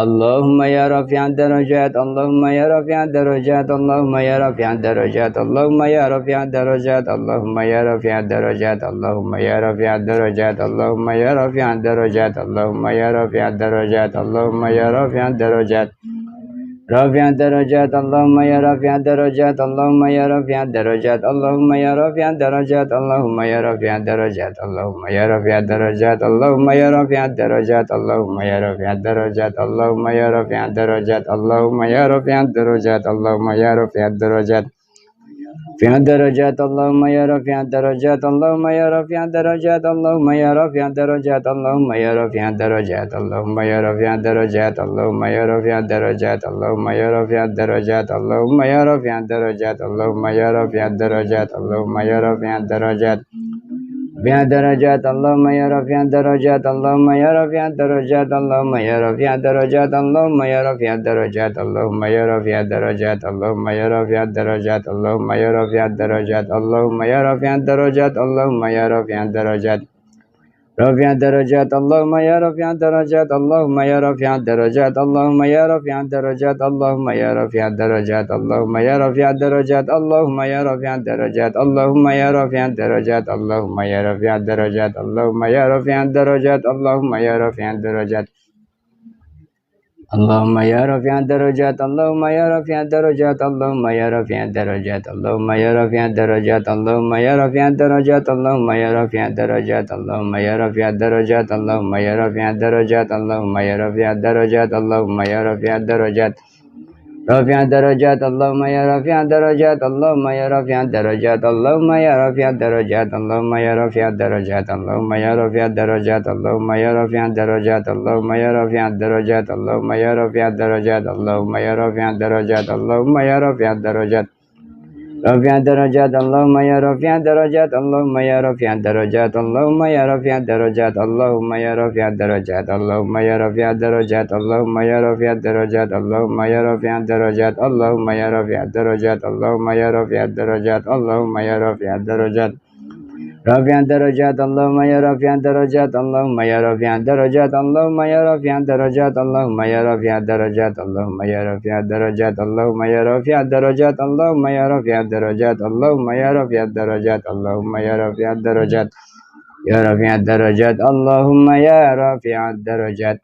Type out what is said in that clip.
اللهم يا رافع الدرجات اللهم يا رافع الدرجات اللهم يا رافع الدرجات اللهم يا رافع الدرجات اللهم يا رافع الدرجات اللهم يا رافع الدرجات اللهم يا رافع الدرجات اللهم يا رافع الدرجات اللهم يا رافع الدرجات رافع الدرجات اللهم يا رافع الدرجات اللهم يا رافع الدرجات اللهم يا رافع الدرجات اللهم يا رافع الدرجات اللهم يا رافع الدرجات اللهم يا رافع الدرجات اللهم يا رافع الدرجات اللهم يا رافع الدرجات اللهم يا رافع الدرجات اللهم يا رافع الدرجات رفع الدرجات اللهم يا رفع الدرجات اللهم يا رفع الدرجات اللهم يا رفع الدرجات اللهم يا رفع الدرجات اللهم يا رفع الدرجات اللهم يا رفع الدرجات اللهم يا رفع الدرجات اللهم يا رفع الدرجات اللهم يا رفع الدرجات اللهم يا رفع الدرجات رفع درجات اللهم يا رفع درجات اللهم يا رفع درجات اللهم يا رفع درجات اللهم يا رفع درجات اللهم يا رفع درجات اللهم يا رفع درجات اللهم يا رفع درجات اللهم يا رفع درجات اللهم يا رفع درجات رفع درجات اللهم يا رفع درجات اللهم يا رفع درجات اللهم يا رفع درجات اللهم يا رفع درجات اللهم يا رفع درجات اللهم يا رفع درجات اللهم يا رفع درجات اللهم يا رفع درجات اللهم يا رفع درجات اللهم يا رفع درجات اللهم يا رفيع الدرجات اللهم يا رفيع الدرجات اللهم يا رفيع الدرجات اللهم يا رفيع الدرجات اللهم يا رفيع الدرجات اللهم يا رفيع الدرجات اللهم يا رفيع الدرجات اللهم يا رفيع الدرجات اللهم يا رفيع الدرجات اللهم يا رفيع الدرجات رفيع الدرجات اللهم يا رفيع الدرجات اللهم يا رفيع الدرجات اللهم يا رفيع الدرجات اللهم يا رفيع الدرجات اللهم يا رفيع الدرجات اللهم يا رفيع الدرجات اللهم يا رفيع الدرجات اللهم يا رفيع الدرجات اللهم يا رفيع الدرجات اللهم يا رفيع الدرجات رفيع الدرجات اللهم يا رفيع الدرجات اللهم يا رفيع الدرجات اللهم يا رفيع الدرجات اللهم يا رفيع الدرجات اللهم يا رفيع الدرجات اللهم يا رفيع الدرجات اللهم يا رفيع الدرجات اللهم يا رفيع الدرجات اللهم يا رفيع الدرجات اللهم يا رفيع الدرجات رفيع الدرجات اللهم يا رفيع الدرجات اللهم يا رفيع الدرجات اللهم يا رفيع الدرجات اللهم يا رفيع الدرجات اللهم يا رفيع الدرجات اللهم يا رفيع الدرجات اللهم يا رفيع الدرجات اللهم يا رفيع الدرجات اللهم يا رفيع الدرجات يا رفيع الدرجات اللهم يا رفيع الدرجات